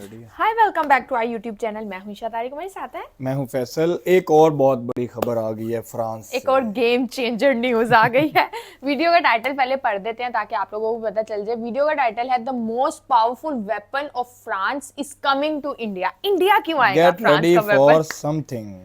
Hi welcome back to our YouTube channel. मैं हूं ईशा तारिक, मेरे साथ है मैं हूं फैसल। एक और बहुत बड़ी खबर आ गई है फ्रांस एक से। और गेम चेंजर न्यूज आ गई है। वीडियो का टाइटल पहले पढ़ देते हैं ताकि आप लोगों को पता चल जाए। वीडियो का टाइटल है the most powerful weapon of France is coming to India. India क्यों आएगा गेट फ्रांस रेडी का फॉर वेपन? समथिंग।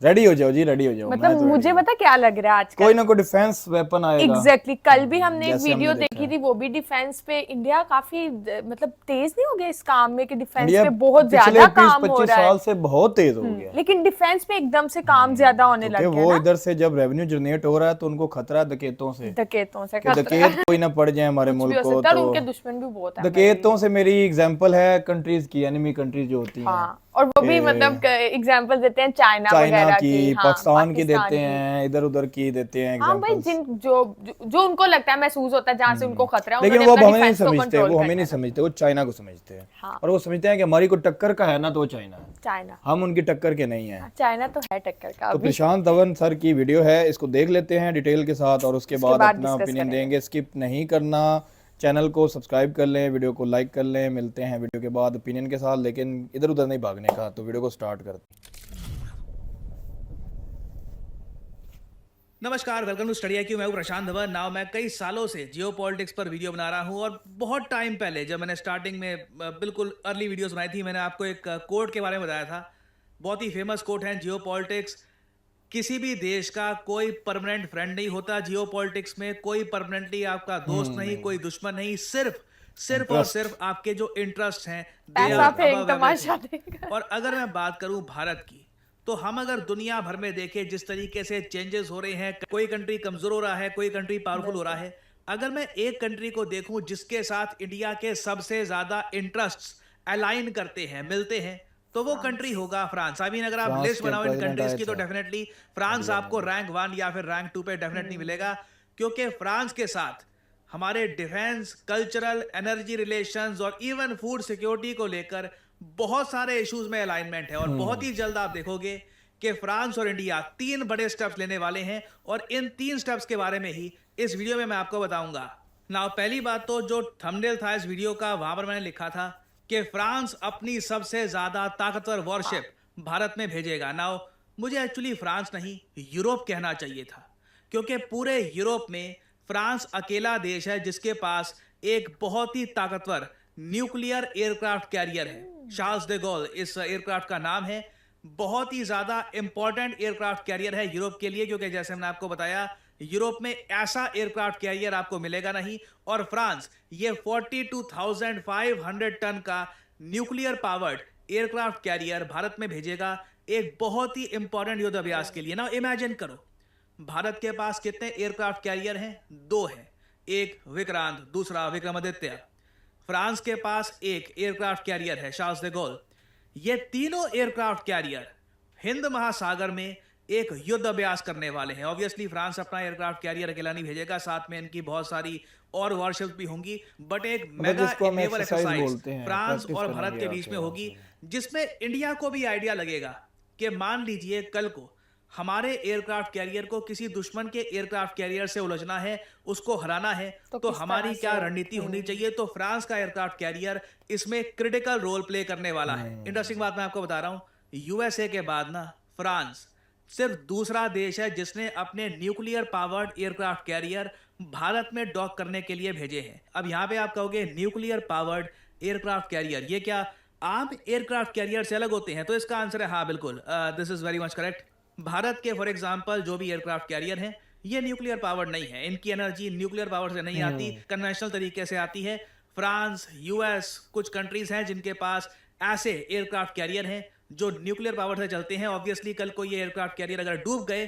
रेडी हो जाओ जी, रेडी हो जाओ। मतलब मैं तो रेडी मुझे हूँ। पता क्या लग रहा है कोई आजकल। ना कोई डिफेंस वेपन आएगा। एग्जैक्टली कल भी हमने एक जैसे वीडियो हमने देखा देखी है थी, वो भी डिफेंस पे। इंडिया काफी मतलब तेज नहीं हो गया इस काम में कि डिफेंस इंडिया पे बहुत पिछले ज्यादा काम हो 20-25 रहा है। साल से बहुत तेज हो गया। लेकिन डिफेंस पे एकदम से काम ज्यादा होने क्योंकि लग गया वो ना। इधर से जब रेवेन्यू जनरेट हो रहा है तो उनको खतरा है डकैतों से, डकैतों से कि खतरा डकैत है। कोई ना पड़ जाए हमारे कुछ भी मुल्क हो को। सकता है, और तो उनके दुश्मन भी बहुत है भाई। डकैतों से मेरी एग्जांपल है कंट्रीज की, एनिमी कंट्रीज जो होती हैं, हाँ, और वो भी मतलब कि एग्जांपल देते हैं चाइना चाइना वगैरह की, की, हाँ पाकिस्तान की पाकिस्तान देते की। हैं, इधर उधर की देते हैं हाँ भाई, एग्जांपल्स। जिन जो उनको लगता है, महसूस होता है जहां से उनको खतरा है, लेकिन उन्होंने वो अपना अब हमें नहीं डिफेंस को समझते, कंट्रोल वो हमें करना नहीं है ना। समझते, वो चाइना को समझते हैं। हाँ, और वो समझते हैं कि हमारी कोई टक्कर का है ना तो वो चाइना है, चाइना। हम उनकी टक्कर के नहीं हैं। हाँ, चाइना तो है टक्कर का तो अभी। प्रशांत धवन सर की वीडियो है, इसको देख लेते हैं डिटेल के साथ और उसके उसके बाद बाद अपना डिस्कस ओपिनियन करेंगे। देंगे। स्किप नहीं करना, चैनल को सब्सक्राइब कर लें, वीडियो को लाइक कर लें। मिलते हैं वीडियो के बाद ओपिनियन के साथ, लेकिन इधर उधर नहीं भागने का। तो वीडियो को स्टार्ट करते हैं। नमस्कार, वेलकम टू स्टडी IQ। मैं हूं प्रशांत धवन। नाउ मैं कई सालों से जियो पॉलिटिक्स पर वीडियो बना रहा हूं, और बहुत टाइम पहले जब मैंने स्टार्टिंग में बिल्कुल अर्ली वीडियोस बनाई थी, मैंने आपको एक कोट के बारे में बताया था। बहुत ही फेमस कोट है, जियो पॉलिटिक्स किसी भी देश का कोई परमानेंट फ्रेंड नहीं होता। जियो पॉलिटिक्स में कोई परमानेंटली आपका दोस्त नहीं, कोई दुश्मन नहीं, सिर्फ सिर्फ और इंटरेस्ट। सिर्फ आपके जो इंटरेस्ट हैं, दे पैसा आर फेंक अबव तमाशा एवरीथिंग। देगा। और अगर मैं बात करूं भारत की, तो हम अगर दुनिया भर में देखें जिस तरीके से चेंजेस हो रहे हैं, कोई कंट्री कमजोर हो रहा है, कोई कंट्री पावरफुल हो रहा है। अगर मैं एक कंट्री को देखूं जिसके साथ इंडिया के सबसे ज्यादा इंटरेस्ट्स अलाइन करते हैं, मिलते हैं, तो वो कंट्री होगा फ्रांस। आई मीन, अगर आप फ्रांस लिस्ट के बनाओ इन प्रेसिडेंट कंट्रीज आए की, तो थे डेफिनेटली फ्रांस इंडिया में आपको भी। रैंक 1 या फिर रैंक 2 पे डेफिनेटली मिलेगा। क्योंकि फ्रांस के साथ हमारे डिफेंस, कल्चरल, एनर्जी रिलेशंस और इवन फूड सिक्योरिटी को लेकर बहुत सारे इश्यूज में अलाइनमेंट है। और बहुत ही जल्द आप देखोगे कि फ्रांस और इंडिया 3 बड़े स्टेप्स लेने वाले हैं, और इन 3 स्टेप्स के बारे में ही इस वीडियो में मैं आपको बताऊंगा। नाउ, पहली बात तो जो थंबनेल था इस वीडियो का, वहां पर मैंने लिखा था कि फ्रांस अपनी सबसे ज्यादा ताकतवर वॉरशिप भारत में भेजेगा। नाउ, मुझे एक्चुअली फ्रांस नहीं, यूरोप कहना चाहिए था, क्योंकि पूरे यूरोप में फ्रांस अकेला देश है जिसके पास एक बहुत ही ताकतवर न्यूक्लियर एयरक्राफ्ट कैरियर है। चार्ल्स डे गॉल इस एयरक्राफ्ट का नाम है। बहुत ही ज्यादा इंपॉर्टेंट एयरक्राफ्ट कैरियर है यूरोप के लिए, क्योंकि जैसे मैंने आपको बताया, यूरोप में ऐसा एयरक्राफ्ट कैरियर आपको मिलेगा नहीं। और फ्रांस ये 42,500 टन का nuclear powered aircraft carrier Bharat में भेजेगा, एक बहुत ही इंपॉर्टेंट युद्ध अभ्यास के लिए। ना इमेजिन करो, भारत के पास कितने एयरक्राफ्ट कैरियर हैं? 2 हैं, एक विक्रांत, दूसरा विक्रमादित्य। फ्रांस के पास एक एयरक्राफ्ट कैरियर है, चार्ल्स डे गॉल। ये तीनों एयरक्राफ्ट कैरियर हिंद महासागर में एक युद्ध अभ्यास करने वाले हैं। ऑब्वियसली फ्रांस अपना एयरक्राफ्ट कैरियर अकेला नहीं भेजेगा, साथ में इनकी बहुत सारी और वॉरशिप्स भी होंगी, बट एक मतलब मेगा जिसको हम नेवल एक्सरसाइज एक्सरसाइज बोलते हैं, फ्रांस प्रैक्टिस और भारत करेंगे के बीच आके में वहां होगी, से। जिसमें इंडिया को भी आइडिया लगेगा कि मान लीजिए कल को हमारे एयरक्राफ्ट कैरियर को किसी दुश्मन के एयरक्राफ्ट कैरियर से उलझना है, उसको हराना है, तो तो किस हमारी तरह क्या से? रणनीति होनी चाहिए। तो फ्रांस का एयरक्राफ्ट कैरियर इसमें क्रिटिकल रोल प्ले करने वाला है। इंटरेस्टिंग बात मैं आपको बता रहा हूं, यूएसए के बाद ना फ्रांस सिर्फ दूसरा देश है जिसने अपने nuclear powered aircraft carrier Bharat में डॉक करने के लिए भेजे हैं। अब यहां पे आप कहोगे न्यूक्लियर पावर्ड एयरक्राफ्ट कैरियर, ये क्या आम एयरक्राफ्ट कैरियर से अलग होते हैं? तो इसका आंसर है हाँ, बिल्कुल, this is very much correct. Bharat के फॉर एग्जांपल जो भी एयरक्राफ्ट कैरियर हैं, ये न्यूक्लियर पावर्ड नहीं है, इनकी एनर्जी न्यूक्लियर पावर से नहीं आती, कन्वेंशनल तरीके से आती है। फ्रांस, यूएस, कुछ कंट्रीज हैं जिनके पास ऐसे एयरक्राफ्ट कैरियर हैं जो न्यूक्लियर पावर से चलते हैं। ऑब्वियसली कल को ये एयरक्राफ्ट कैरियर अगर डूब गए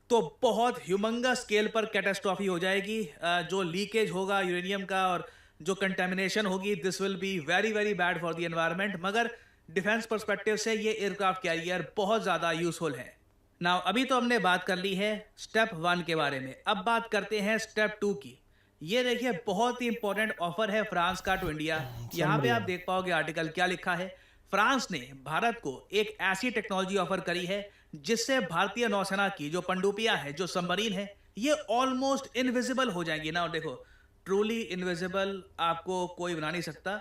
तो बहुत ह्यूमंगस स्केल पर कैटास्ट्रॉफी हो जाएगी। जो लीकेज होगा यूरेनियम का और जो कंटेमिनेशन होगी, this will be very very bad for the environment. मगर डिफेंस पर्सपेक्टिव से ये एयरक्राफ्ट कैरियर बहुत ज्यादा यूजफुल है। नाउ, अभी तो हमने बात कर ली है स्टेप 1 के बारे में, अब बात करते हैं स्टेप 2 की। ये देखिए, बहुत ही इंपॉर्टेंट ऑफर है फ्रांस का टू इंडिया। यहां पे आप देख पाओगे आर्टिकल क्या लिखा है। फ्रांस ने भारत को एक ऐसी टेक्नोलॉजी ऑफर करी है जिससे भारतीय नौसेना की जो पनडुब्बियां हैं, जो सबमरीन है, ये ऑलमोस्ट इनविजिबल हो जाएंगी। ना देखो, ट्रूली इनविजिबल आपको कोई बना नहीं सकता।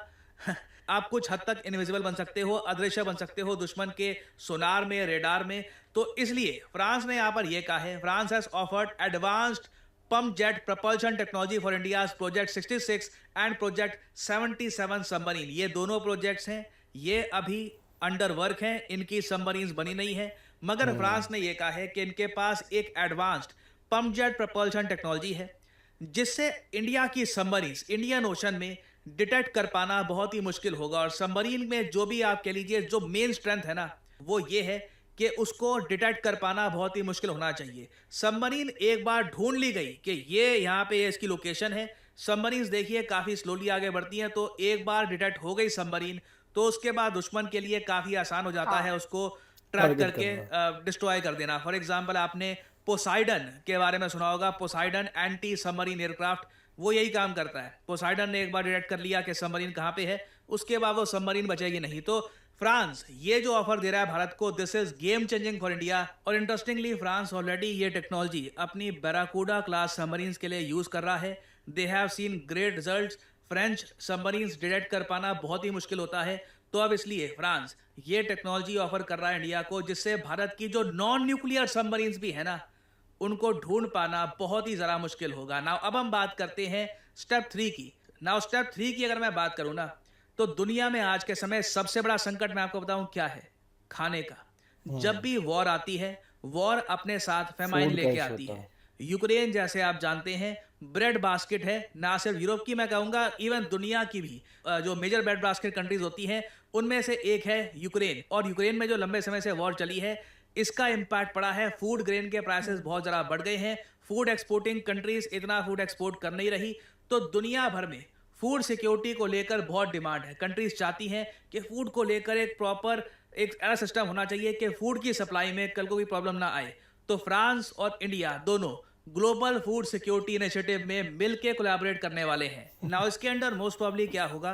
आप कुछ हद तक इनविजिबल बन सकते हो, अदृश्य बन सकते हो दुश्मन के सोनार में, रेडार में। तो इसलिए फ्रांस ने यहाँ पर यह कहा है, France has offered advanced pump jet propulsion technology for India's Project 66 and Project 77 submarine. ये दोनों प्रोजेक्ट्स हैं, ये अभी अंडर वर्क हैं, इनकी सबमरीन्स बनी नहीं है, मगर फ्रांस ने ये कहा है कि इनके पास एक advanced pump jet propulsion technology है जिससे इंडिया की सबमरीन्स इंडियन ओशन में डिटेक्ट कर पाना बहुत ही मुश्किल होगा। और सबमरीन में जो भी आप कह लीजिए जो मेन स्ट्रेंथ है ना, वो ये है कि उसको डिटेक्ट कर पाना बहुत ही मुश्किल होना चाहिए। सबमरीन एक बार ढूंढ ली गई कि ये यहाँ पे इसकी लोकेशन है, सबमरीन्स देखिए काफ़ी स्लोली आगे बढ़ती हैं, तो एक बार डिटेक्ट हो गई सबमरीन तो उसके बाद दुश्मन के लिए काफ़ी आसान हो जाता है उसको ट्रैक करके डिस्ट्रॉय कर देना। फॉर एग्जाम्पल आपने पोसाइडन के बारे में सुना होगा, पोसाइडन एंटी सबमरीन एयरक्राफ्ट, वो यही काम करता है। पोसाइडन ने एक बार डिटेक्ट कर लिया कि सबमरीन कहाँ पे है, उसके बाद वो सबमरीन बचेगी नहीं। तो फ्रांस ये जो ऑफर दे रहा है भारत को, this is game changing for India. और इंटरेस्टिंगली फ्रांस ऑलरेडी ये टेक्नोलॉजी अपनी बैराकूडा क्लास सबमरीन्स के लिए यूज कर रहा है। They have seen great results. French submarines detect कर पाना बहुत ही मुश्किल होता है, तो अब इसलिए फ्रांस ये टेक्नोलॉजी ऑफर कर रहा है इंडिया को, जिससे भारत की जो नॉन न्यूक्लियर सबमरीन्स भी है ना, उनको ढूंढ पाना बहुत ही ज़रा मुश्किल होगा। नाउ अब हम बात करते हैं स्टेप 3 की। नाउ स्टेप 3 की अगर मैं बात करूँ ना, तो दुनिया में आज के समय सबसे बड़ा संकट मैं आपको बताऊं क्या है, खाने का। जब भी वॉर आती है, वॉर अपने साथ फेमाइन लेके आती है। यूक्रेन जैसे आप जानते हैं ब्रेड बास्केट है, ना सिर्फ यूरोप की, मैं कहूंगा इवन दुनिया की भी जो मेजर ब्रेड बास्केट कंट्रीज होती हैं उनमें से एक है यूक्रेन। और यूक्रेन में जो लंबे समय से वॉर चली है, इसका इम्पैक्ट पड़ा है, फूड ग्रेन के प्राइसेस बहुत ज़्यादा बढ़ गए हैं, फूड एक्सपोर्टिंग कंट्रीज इतना फूड एक्सपोर्ट कर नहीं रही, तो दुनिया भर में फूड सिक्योरिटी को लेकर बहुत डिमांड है। कंट्रीज चाहती हैं कि फूड को लेकर एक प्रॉपर एक ऐसा सिस्टम होना चाहिए कि फूड की सप्लाई में कल को भी प्रॉब्लम ना आए। तो फ्रांस और इंडिया दोनों ग्लोबल फूड सिक्योरिटी इनिशिएटिव में मिलकर कोलैबोरेट करने वाले हैं। नाउ इसके अंडर मोस्ट प्रॉब्ली क्या होगा,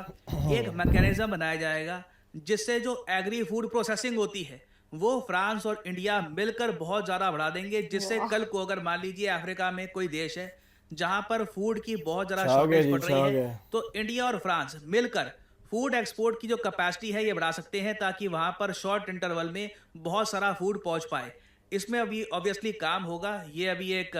एक मैकेनिज्म बनाया जाएगा जिससे जो एग्री फूड प्रोसेसिंग होती है वो फ्रांस और इंडिया मिलकर बहुत ज़्यादा बढ़ा देंगे, जिससे कल को अगर मान लीजिए अफ्रीका में कोई देश है जहां पर फूड की बहुत ज़्यादा शॉर्टेज पड़ रही है, तो इंडिया और फ्रांस मिलकर फूड एक्सपोर्ट की जो कैपेसिटी है ये बढ़ा सकते हैं, ताकि वहां पर शॉर्ट इंटरवल में बहुत सारा फूड पहुंच पाए। इसमें अभी ऑब्वियसली काम होगा, ये अभी एक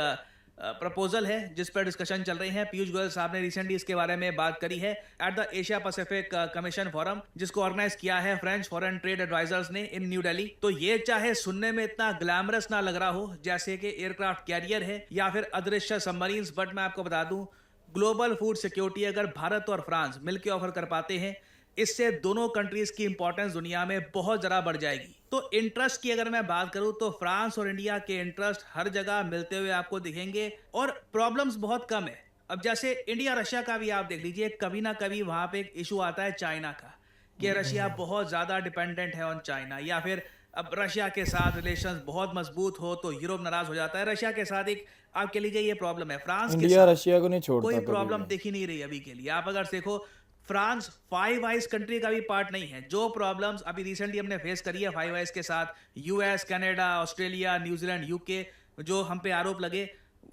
प्रपोजल है जिस पर डिस्कशन चल रही है। पीयूष गोयल साहब ने रिसेंटली इसके बारे में बात करी है at the Asia Pacific commission forum, जिसको ऑर्गेनाइज किया है फ्रेंच फॉरेन ट्रेड एडवाइजर्स ने इन न्यू दिल्ली। तो ये चाहे सुनने में इतना ग्लैमरस ना लग रहा हो जैसे कि एयरक्राफ्ट कैरियर है या फिर अदृश्य सबमरीन्स, बट मैं आपको बता दूं ग्लोबल फूड सिक्योरिटी अगर भारत और फ्रांस मिलकर ऑफर कर पाते हैं, इससे दोनों कंट्रीज की इंपॉर्टेंस दुनिया में बहुत ज़्यादा बढ़ जाएगी। तो इंटरेस्ट की अगर मैं बात करूं तो फ्रांस और इंडिया के इंटरेस्ट हर जगह मिलते हुए आपको दिखेंगे और प्रॉब्लम्स बहुत कम है। अब जैसे इंडिया रशिया का भी आप देख लीजिए, कभी ना कभी वहां पे एक इशू आता है चाइना का, कि रशिया बहुत ज़्यादा डिपेंडेंट है ऑन चाइना, या फिर अब रशिया के साथ रिलेशंस बहुत मजबूत हो तो यूरोप नाराज हो जाता है। रशिया के साथ एक आप कह लीजिए ये प्रॉब्लम है। फ्रांस के साथ रशिया को नहीं छोड़ता, कोई प्रॉब्लम दिख ही नहीं रही अभी के लिए। आप अगर देखो फ्रांस फाइव आइज कंट्री का भी पार्ट नहीं है। जो प्रॉब्लम्स अभी रिसेंटली हमने फेस करी है फाइव आइज के साथ, US, Canada, Australia, New Zealand, UK, जो हम पे आरोप लगे,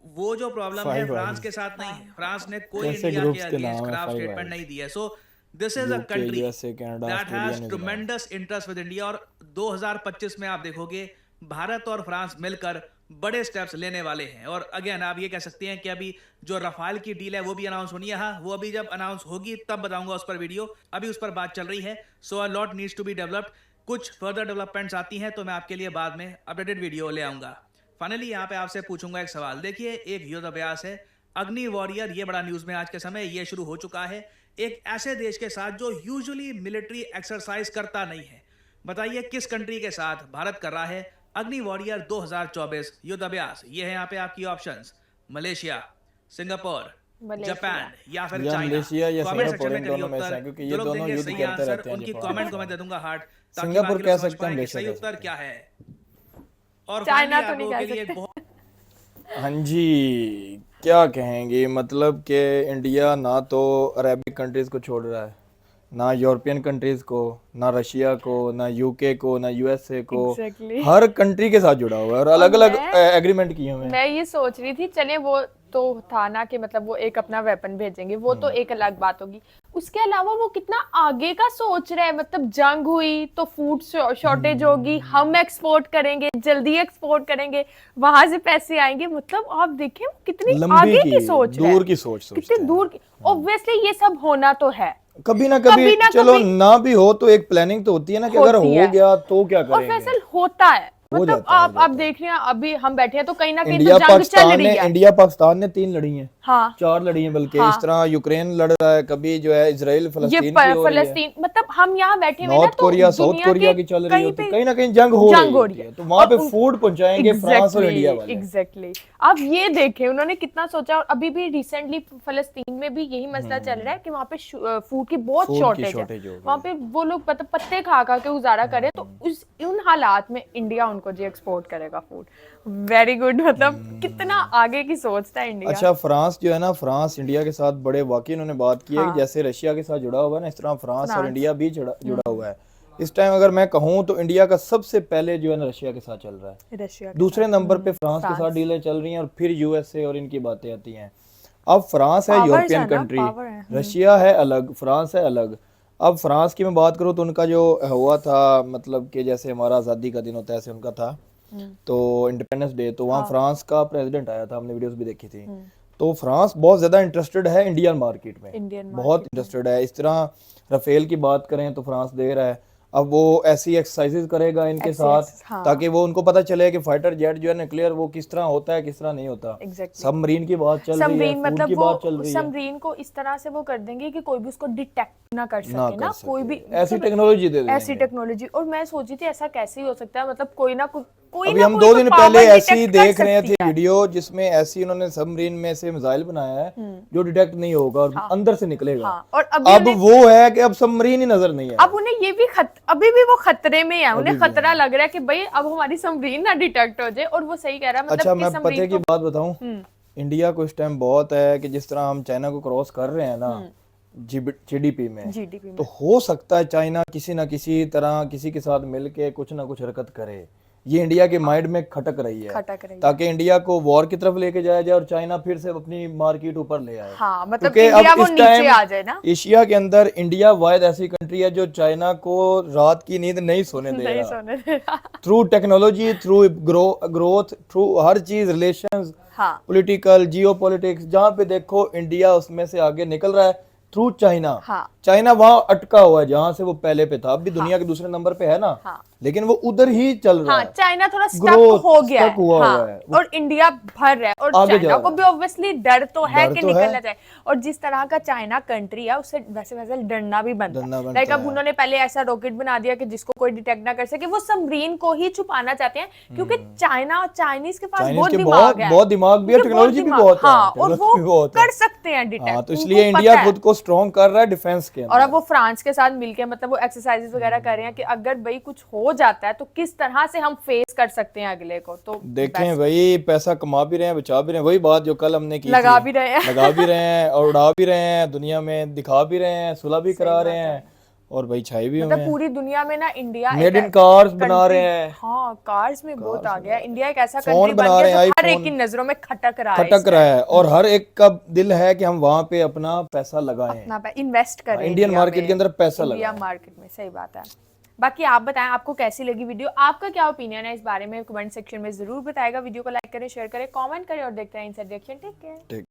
वो जो प्रॉब्लम है फ्रांस के साथ नहीं है। फ्रांस ने कोई इंडिया के अगेंस्ट खराब स्टेटमेंट नहीं दिया। So this is a country that has ट्रेमेंडस interest with India. और 2025 में आप देखोगे भारत और फ्रांस मिलकर बड़े स्टेप्स लेने वाले हैं। और अगेन आप ये कह सकते हैं कि अभी जो रफाल की डील है वो भी अनाउंस होनी है। हाँ, वो अभी जब अनाउंस होगी तब बताऊंगा उस पर वीडियो, अभी उस पर बात चल रही है। So a lot needs to be developed. कुछ फर्दर डेवलपमेंट्स आती हैं तो मैं आपके लिए बाद में अपडेटेड वीडियो ले आऊंगा। फाइनली यहाँ पे आपसे पूछूंगा एक सवाल। देखिए, एक युद्ध अभ्यास है अग्नि वॉरियर, ये बड़ा न्यूज में आज के समय ये शुरू हो चुका है एक ऐसे देश के साथ जो यूजुअली मिलिट्री एक्सरसाइज करता नहीं है। बताइए किस कंट्री के साथ भारत कर रहा है अग्नि वॉरियर 2024 युद्ध अभ्यास। ये है यहाँ पे आपकी ऑप्शंस, मलेशिया, सिंगापुर, जापान या फिर चाइना। कमेंट सेक्शन में करिए उत्तर, क्योंकि ये दोनों युद्ध करते रहते हैं। उनकी कमेंट को मैं दे दूंगा हार्ट, सिंगापुर कह सकते हैं, सही उत्तर क्या है। और चाइना तो नहीं कह सकते। हाँ जी, क्या कहेंगे, मतलब कि इंडिया ना तो अरेबिक कंट्रीज को छोड़ रहा है, ना यूरोपियन कंट्रीज को, ना रशिया को, ना यूके को, ना यूएसए को। Exactly. हर कंट्री के साथ जुड़ा हुआ है और अलग अलग एग्रीमेंट किए हुए हैं। मैं ये सोच रही थी चले वो तो था ना कि मतलब वो एक अपना वेपन भेजेंगे, वो तो एक अलग बात होगी। उसके अलावा वो कितना आगे का सोच रहे हैं, मतलब जंग हुई तो फूड शॉर्टेज होगी, हम एक्सपोर्ट करेंगे, जल्दी एक्सपोर्ट करेंगे, वहां से पैसे आएंगे। मतलब आप देखें वो कितनी लंबी आगे की, की सोच रहे हैं, दूर की सोच सोचते कितनी हैं। दूर की। ऑब्वियसली ये सब होना तो है, कभी ना कभी कभी ना चलो कभी ना भी हो तो एक प्लानिंग तो होती है ना कि अगर होती हो है। गया तो क्या और करेंगे। फैसल होता है, हो मतलब जाता है, हो आप जाता है। देख रहे हैं अभी हम बैठे हैं तो कहीं ना कहीं तो इंडिया जंग चल पाकिस्तान रही ने है। इंडिया पाकिस्तान ने 3 लड़ी हैं, हाँ 4 लड़ी हैं बल्कि। हाँ, इस तरह यूक्रेन लड़ रहा है, कभी जो है इजराइल ये फलस्तीन की हो रही है, फलस्तीन, मतलब हम यहाँ बैठे हुए ना नॉर्थ तो कोरिया साउथ दुनिया कोरिया के की चल रही कहीं होती है, पे कहीं ना कहीं जंग हो रही जंग हो रही होती है। है, तो वहां और पे फूड पहुंचाएंगे फ्रांस और इंडिया वाले। एग्जैक्टली आप ये देखें उन्होंने कितना सोचा। और अभी भी रिसेंटली फलस्तीन में भी यही मसला चल रहा है कि वहाँ पे फूड की बहुत फूड की शॉर्टेज है। शॉर्टेज हो वहाँ गई। पे वो लोग मतलब पत्ते खा खा के गुजारा करें, तो उस उन हालात में इंडिया उनको जी एक्सपोर्ट करेगा फूड। वेरी गुड, मतलब कितना आगे की सोच था इंडिया। अच्छा, फ्रांस जो है ना, फ्रांस इंडिया के साथ बड़े वाकई उन्होंने बात की है कि हाँ। जैसे रशिया के साथ जुड़ा हुआ है ना, इस तरह फ्रांस और फ्रांस। इंडिया भी जुड़ा हुआ है। इस टाइम अगर मैं कहूँ तो इंडिया का सबसे पहले जो है ना रशिया के साथ चल रहा है, रशिया के दूसरे साथ। नंबर पे फ्रांस के साथ फ्रांस। डीलें चल रही हैं, और फिर यूएसए और इनकी बातें आती हैं। अब फ्रांस है Powers यूरोपियन है ना, कंट्री, power है। रशिया है अलग, फ्रांस है अलग। अब फ्रांस की मैं बात करूँ तो उनका जो हुआ था, मतलब कि जैसे हमारा आज़ादी का दिन होता है ऐसे उनका था, तो इंडिपेंडेंस डे, तो वहाँ फ्रांस का प्रेसिडेंट आया था, हमने वीडियोस भी देखी थी। तो फ्रांस बहुत ज़्यादा इंटरेस्टेड है इंडियन मार्केट में, इंडियन बहुत इंटरेस्टेड है। इस तरह राफेल की बात करें तो फ्रांस दे रहा है, अब वो ऐसी एक्सरसाइजेज करेगा इनके साथ, हाँ। ताकि वो उनको पता चले कि फाइटर जेट जो है न्यूक्लियर वो किस तरह होता है, किस तरह नहीं होता। एग्जैक्टली। सबमरीन की बात चल रही है, सबमरीन फूड मतलब की बात चल वो रही है, सबमरीन को इस तरह से वो कर देंगे कि कोई भी उसको डिटेक्ट ना कर ना सके कर ना, सके, कोई भी ऐसी मतलब टेक्नोलॉजी दे ऐसी देंगे। टेक्नोलॉजी। और मैं सोची थी ऐसा कैसे ही हो सकता है, मतलब कोई ना कोई अभी ना हम कोई 2 तो दिन पावर पहले ऐसी डिटेक्ट कर देख रहे सकती थे है। वीडियो जिसमें ऐसी उन्होंने सबमरीन में से मिसाइल बनाया है जो डिटेक्ट नहीं होगा और अंदर से निकलेगा। हाँ, और अभी अब वो है कि अब सबमरीन ही नजर नहीं है। अब उन्हें ये भी अभी भी वो खतरे में है, उन्हें अभी भी खतरा लग रहा है कि भाई अब हमारी सबमरीन ना डिटेक्ट हो जाए। और वो सही कह रहा है, मतलब अच्छा, कि मैं पते सबमरीन की को बात बताऊं, इंडिया को इस टाइम बहुत है कि जिस तरह हम चाइना को क्रॉस कर रहे हैं ना जीडीपी में, जीडीपी में तो हो सकता है चाइना किसी ना किसी तरह किसी के साथ मिलके कुछ ना कुछ हरकत करे। ये इंडिया के माइंड में खटक रही है, ताकि इंडिया को वॉर की तरफ लेके जाया जाए और चाइना फिर से अपनी मार्केट ऊपर ले आए। हाँ, मतलब क्योंकि इंडिया अब वो इस नीचे टाइम आ जाए ना। एशिया के अंदर इंडिया वाहिद ऐसी कंट्री है जो चाइना को रात की नींद नहीं सोने दे नहीं रहा, सोने दे रहा। Through technology, through growth, through हर चीज, रिलेशंस, हाँ पॉलिटिकल, जियो पॉलिटिक्स, जहाँ पे देखो इंडिया उसमें से आगे निकल रहा है थ्रू चाइना। हाँ। चाइना वहां अटका हुआ है जहां से वो पहले पे था, अब भी दुनिया के दूसरे नंबर पे है ना, हाँ। लेकिन वो उधर ही चल रहा हाँ, है। चाइना थोड़ा स्टक Growth, हो गया stuck है। हुआ हाँ, हुआ है वो, और इंडिया भर रहा है। और आगे जा चाइना को रहा भी है। ऑब्वियसली डर तो है डर कि तो निकलना है। चाहिए। और जिस तरह का चाइना कंट्री है उससे वैसे वैसे डरना भी बनता डरना है। बनता लाइक अब है। उन्होंने पहले ऐसा रॉकेट बना दिया कि जिसको कोई डिटेक्ट ना कर सके, वो सबमरीन को ही छुपाना चाहते हैं, क्योंकि चाइनीज के पास चाइनीज बहुत के दिमाग है, बहुत दिमाग भी है, उनके टेक्नोलॉजी भी दिमाग- बहुत है, हाँ, और वो टेक्नोलॉजी भी बहुत है। कर सकते हैं हाँ, डिटेक्ट, तो इसलिए इंडिया खुद को स्ट्रॉन्ग कर रहा है डिफेंस के और अब अंदर। वो फ्रांस के साथ मिलके मतलब वो एक्सरसाइजेस वगैरह कर रहे हैं कि अगर भाई कुछ हो जाता है तो किस तरह से हम फेस कर सकते हैं अगले को। तो देखें भाई, पैसा कमा भी रहे हैं, बचा भी रहे हैं, वही बात जो कल हमने की लगा थी, भी रहे हैं। लगा भी रहे हैं और उड़ा भी रहे हैं, दुनिया में दिखा भी रहे हैं, सुलह भी करा रहे बात है। हैं, और भाई छाई भी हुए मतलब हैं। पूरी दुनिया में ना इंडिया मेड एक इन कार्स बना country- रहे हैं, हाँ, कार्स में बहुत आ गया है। इंडिया एक ऐसा फोन कंट्री बन बना गया रहे हैं, जो हर एक iPhone, की नजरों में खटक रहा है, खटक रहा है, और हर एक का दिल है कि हम वहां पे अपना पैसा लगाएं, अपना इन्वेस्ट करें इंडियन मार्केट के अंदर पैसा इंडिया लगाएं। मार्केट में। सही बात है। बाकी आप बताएं आपको कैसी लगी वीडियो, आपका क्या ओपिनियन है इस बारे में, कमेंट सेक्शन में जरूर बताएगा। वीडियो को लाइक करें, शेयर करें, कमेंट करें और देखते हैं इनसाइड रिएक्शन। Take care.